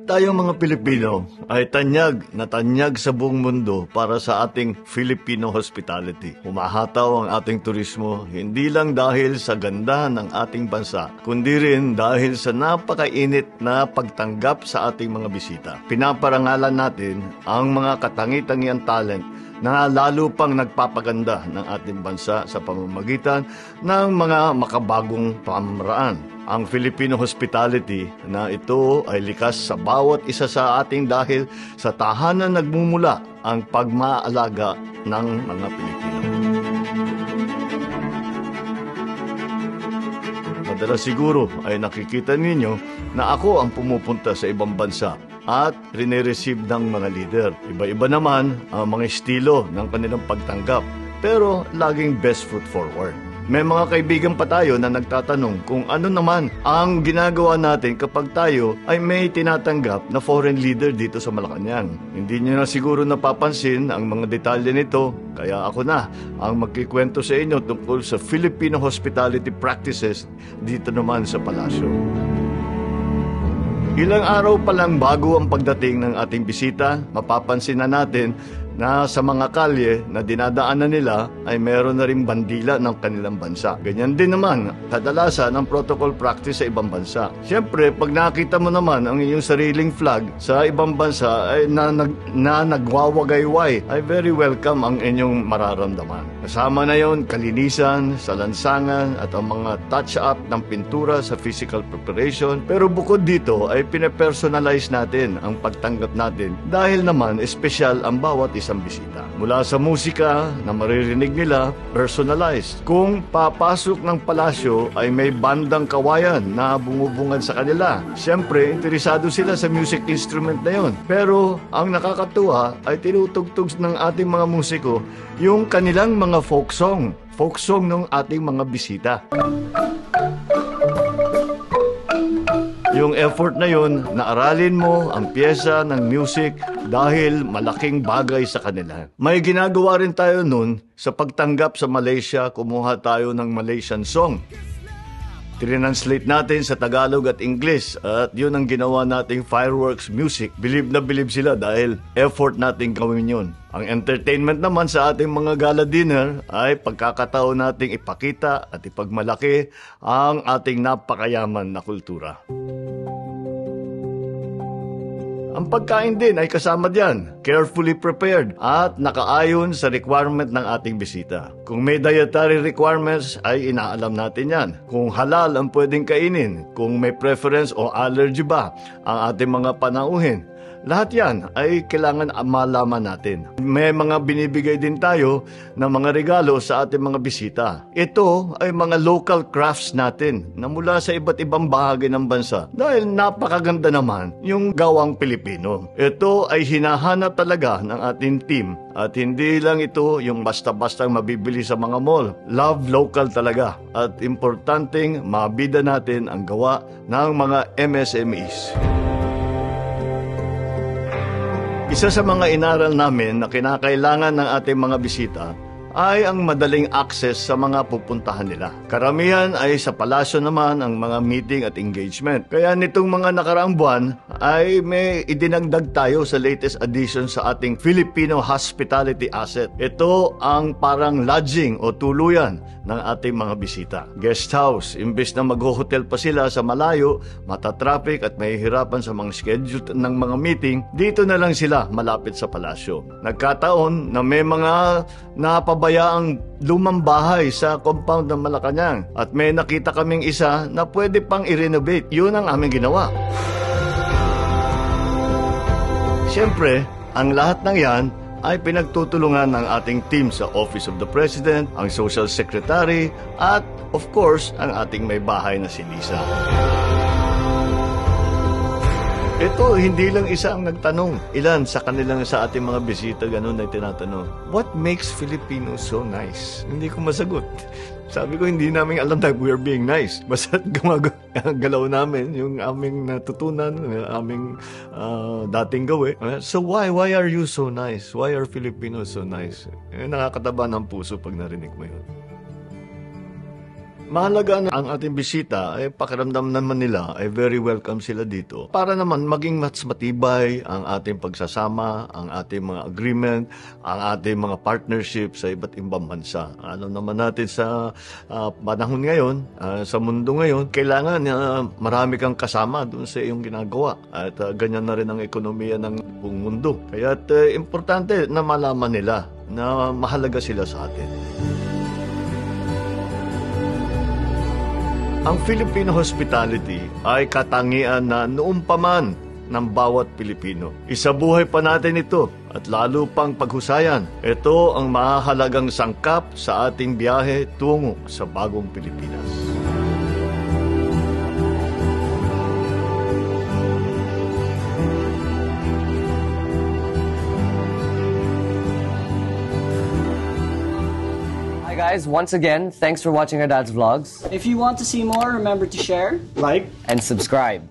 Tayong mga Pilipino ay tanyag na tanyag sa buong mundo para sa ating Filipino hospitality. Humahataw ang ating turismo hindi lang dahil sa ganda ng ating bansa, kundi rin dahil sa napakainit na pagtanggap sa ating mga bisita. Pinaparangalan natin ang mga katangi-tangiang talent na lalo pang nagpapaganda ng ating bansa sa pamamagitan ng mga makabagong pamamaraan. Ang Filipino hospitality na ito ay likas sa bawat isa sa ating dahil sa tahanan nagmumula ang pagmaalaga ng mga Pilipino. Madalas siguro ay nakikita ninyo na ako ang pumupunta sa ibang bansa at rinireceive ng mga leader. Iba-iba naman ang mga estilo ng kanilang pagtanggap, pero laging best foot forward. May mga kaibigan pa tayo na nagtatanong kung ano naman ang ginagawa natin kapag tayo ay may tinatanggap na foreign leader dito sa Malacanang. Hindi nyo na siguro napapansin ang mga detalye nito, kaya ako na ang magkikwento sa inyo tungkol sa Filipino hospitality practices dito naman sa palasyo. Ilang araw pa lang bago ang pagdating ng ating bisita, mapapansin na natin na sa mga kalye na dinadaanan nila ay meron na ring bandila ng kanilang bansa. Ganyan din naman kadalasan ang protocol practice sa ibang bansa. Siyempre, pag nakita mo naman ang iyong sariling flag sa ibang bansa ay na nagwawagayway, ay very welcome ang inyong mararamdaman. Kasama na yon kalinisan, salansangan at ang mga touch-up ng pintura sa physical preparation. Pero bukod dito ay pinapersonalize natin ang pagtanggap natin dahil naman espesyal ang bawat isang bisita. Mula sa musika na maririnig nila, personalized. Kung papasok ng palasyo ay may bandang kawayan na bumubungad sa kanila. Siyempre, interesado sila sa music instrument na yon. Pero ang nakakatuwa ay tinutugtog ng ating mga musiko yung kanilang mga folk song ng ating mga bisita. Yung effort na yun, naaralin mo ang piyesa ng music dahil malaking bagay sa kanila. May ginagawa rin tayo nun sa pagtanggap sa Malaysia, kumuha tayo ng Malaysian song. Trinanslate natin sa Tagalog at English at yun ang ginawa nating fireworks music. Bilib na bilib sila dahil effort nating gawin yun. Ang entertainment naman sa ating mga gala dinner ay pagkakataon nating ipakita at ipagmalaki ang ating napakayaman na kultura. Ang pagkain din ay kasama diyan, carefully prepared at nakaayon sa requirement ng ating bisita. Kung may dietary requirements ay inaalam natin yan. Kung halal ang pwedeng kainin, kung may preference o allergy ba ang ating mga panauhin. Lahat yan ay kailangan malaman natin. May mga binibigay din tayo ng mga regalo sa ating mga bisita. Ito ay mga local crafts natin na mula sa iba't ibang bahagi ng bansa dahil napakaganda naman yung gawang Pilipino. Ito ay hinahanap talaga ng ating team at hindi lang ito yung basta-bastang mabibili sa mga mall. Love local talaga at importanteng mabida natin ang gawa ng mga MSMEs. Isa sa mga inaral namin na kinakailangan ng ating mga bisita ay ang madaling access sa mga pupuntahan nila. Karamihan ay sa palasyo naman ang mga meeting at engagement. Kaya nitong mga nakaraang buwan ay may idinagdag tayo sa latest addition sa ating Filipino hospitality asset. Ito ang parang lodging o tuluyan ng ating mga bisita. Guest house, imbes na mag-hotel pa sila sa malayo, matatraffic at mahihirapan sa mga schedule ng mga meeting, dito na lang sila malapit sa palasyo. Nagkataon na may mga napabayaang lumang bahay sa compound ng Malacanang at may nakita kaming isa na pwede pang i-renovate. Yun ang aming ginawa. Siyempre, ang lahat ng yan ay pinagtutulungan ng ating team sa Office of the President, ang Social Secretary, at of course, ang ating may bahay na si Lisa. Ito, hindi lang isa ang nagtanong. Ilan sa kanilang sa ating mga bisita, ganun ay tinatanong, what makes Filipinos so nice? Hindi ko masagot. Sabi ko, hindi namin alam that we're being nice. Basta galaw namin yung aming natutunan, aming dating gawi. So why are you so nice? Why are Filipinos so nice? Nakakataba ng puso pag narinig mo yun. Mahalaga na ang ating bisita ay pakiramdam naman nila ay very welcome sila dito para naman maging mas matibay ang ating pagsasama, ang ating mga agreement, ang ating mga partnership sa iba't ibang bansa. Alam naman natin sa panahon ngayon, sa mundo ngayon, kailangan marami kang kasama doon sa iyong ginagawa at ganyan na rin ang ekonomiya ng buong mundo. Kaya importante na malaman nila na mahalaga sila sa atin. Ang Filipino hospitality ay katangian na noon pa man ng bawat Pilipino. Isabuhay pa natin ito at lalo pang paghusayan. Ito ang mahalagang sangkap sa ating biyahe tungo sa bagong Pilipinas. Guys, once again, thanks for watching our dad's vlogs. If you want to see more, remember to share, Like, and subscribe.